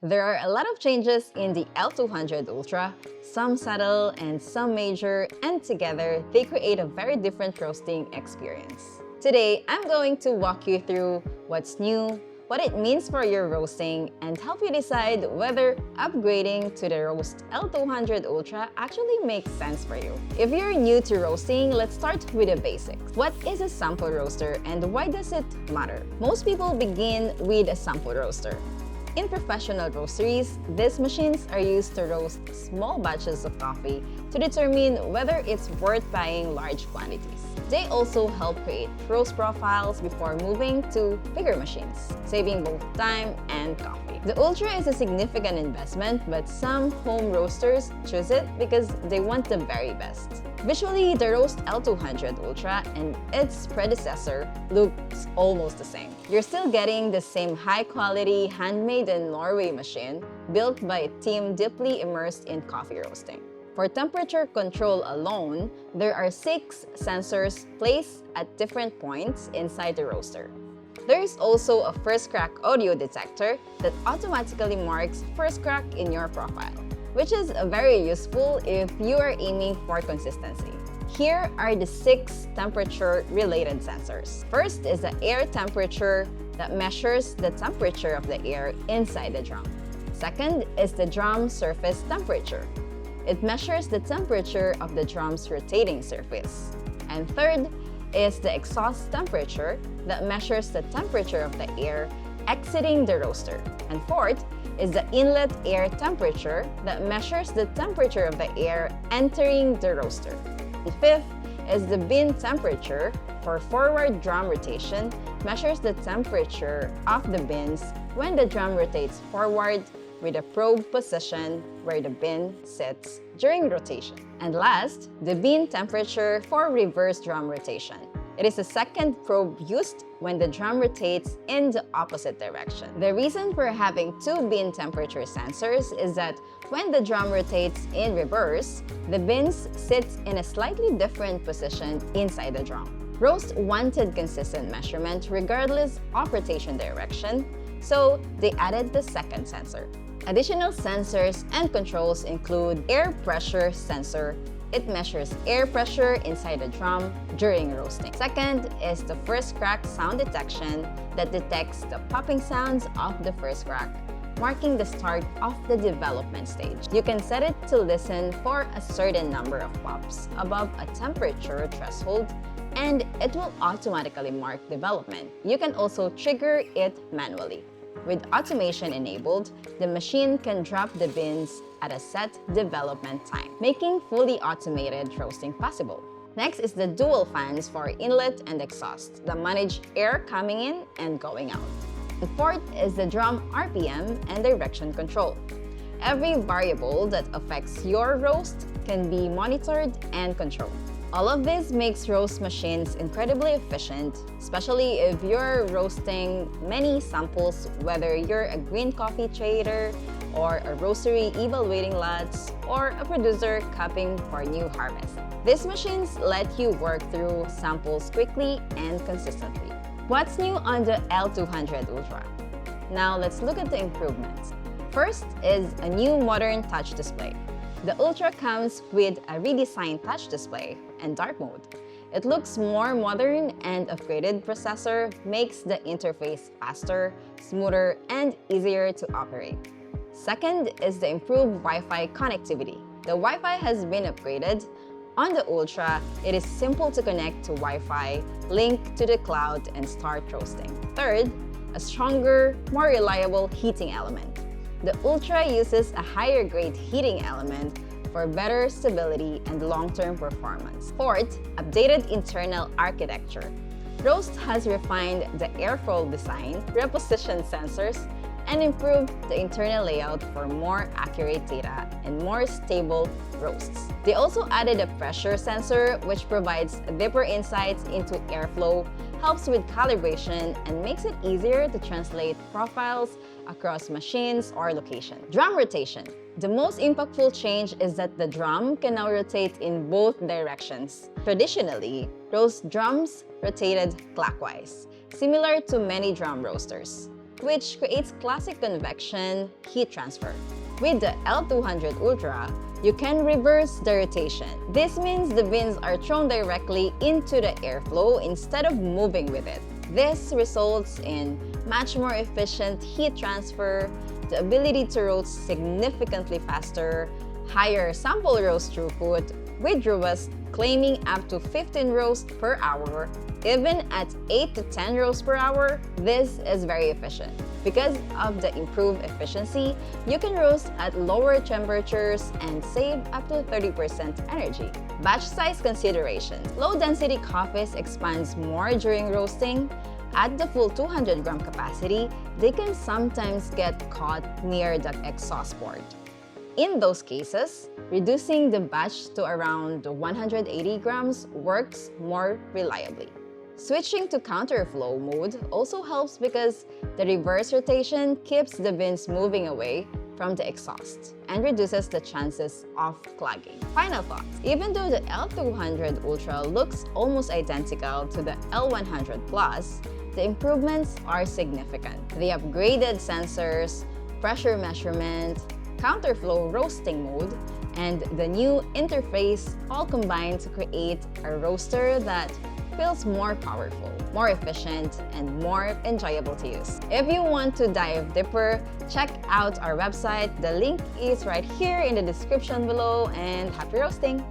There are a lot of changes in the L200 Ultra, some subtle and some major, and together they create a very different roasting experience. Today, I'm going to walk you through what's new, what it means for your roasting, and help you decide whether upgrading to the ROEST L200 Ultra actually makes sense for you. If you're new to roasting, let's start with the basics. What is a sample roaster and why does it matter? Most people begin with a sample roaster. In professional roasteries, these machines are used to roast small batches of coffee to determine whether it's worth buying large quantities. They also help create roast profiles before moving to bigger machines, saving both time and coffee. The Ultra is a significant investment, but some home roasters choose it because they want the very best. Visually, the ROEST L200 Ultra and its predecessor looks almost the same. You're still getting the same high-quality, handmade in Norway machine built by a team deeply immersed in coffee roasting. For temperature control alone, there are 6 sensors placed at different points inside the roaster. There is also a first crack audio detector that automatically marks first crack in your profile, which is very useful if you are aiming for consistency. Here are the 6 temperature-related sensors. First is the air temperature that measures the temperature of the air inside the drum. Second is the drum surface temperature. It measures the temperature of the drum's rotating surface. And third is the exhaust temperature that measures the temperature of the air exiting the roaster. And fourth is the inlet air temperature that measures the temperature of the air entering the roaster. And fifth is the bin temperature for forward drum rotation, measures the temperature of the bins when the drum rotates forward with a probe position where the bin sits during rotation. And last, the bin temperature for reverse drum rotation. It is the second probe used when the drum rotates in the opposite direction. The reason for having 2 bin temperature sensors is that when the drum rotates in reverse, the bins sit in a slightly different position inside the drum. Roast wanted consistent measurement regardless of rotation direction, so they added the second sensor. Additional sensors and controls include air pressure sensor. It measures air pressure inside the drum during roasting. Second is the first crack sound detection that detects the popping sounds of the first crack, marking the start of the development stage. You can set it to listen for a certain number of pops above a temperature threshold, and it will automatically mark development. You can also trigger it manually. With automation enabled, the machine can drop the bins at a set development time, making fully automated roasting possible. Next is the dual fans for inlet and exhaust that manage air coming in and going out. And fourth is the drum RPM and direction control. Every variable that affects your roast can be monitored and controlled. All of this makes roast machines incredibly efficient, especially if you're roasting many samples, whether you're a green coffee trader or a roastery evaluating lots or a producer cupping for new harvest. These machines let you work through samples quickly and consistently. What's new on the L200 Ultra? Now let's look at the improvements. First is a new modern touch display. The Ultra comes with a redesigned touch display and dark mode. It looks more modern, and upgraded processor makes the interface faster, smoother, and easier to operate. Second is the improved Wi-Fi connectivity. The Wi-Fi has been upgraded. On the Ultra, it is simple to connect to Wi-Fi, link to the cloud, and start roasting. Third, a stronger, more reliable heating element. The Ultra uses a higher grade heating element for better stability and long-term performance. Fourth, updated internal architecture. ROEST has refined the airflow design, repositioned sensors, and improved the internal layout for more accurate data and more stable roasts. They also added a pressure sensor which provides deeper insights into airflow, helps with calibration, and makes it easier to translate profiles across machines or location. Drum rotation. The most impactful change is that the drum can now rotate in both directions. Traditionally, roast drums rotated clockwise, similar to many drum roasters. which creates classic convection heat transfer. With the L200 Ultra, you can reverse the rotation. This means the beans are thrown directly into the airflow instead of moving with it. This results in much more efficient heat transfer, the ability to roast significantly faster, higher sample roast throughput, with ROEST claiming up to 15 roasts per hour. Even at 8 to 10 roasts per hour, this is very efficient. Because of the improved efficiency, you can roast at lower temperatures and save up to 30% energy. Batch size considerations. Low-density coffees expands more during roasting. At the full 200-gram capacity, they can sometimes get caught near the exhaust port. In those cases, reducing the batch to around 180 grams works more reliably. Switching to counterflow mode also helps because the reverse rotation keeps the beans moving away from the exhaust and reduces the chances of clogging. Final thoughts. Even though the L200 Ultra looks almost identical to the L100 Plus, the improvements are significant. The upgraded sensors, pressure measurement, counterflow roasting mode, and the new interface all combine to create a roaster that feels more powerful, more efficient, and more enjoyable to use. If you want to dive deeper, check out our website. The link is right here in the description below, and happy roasting!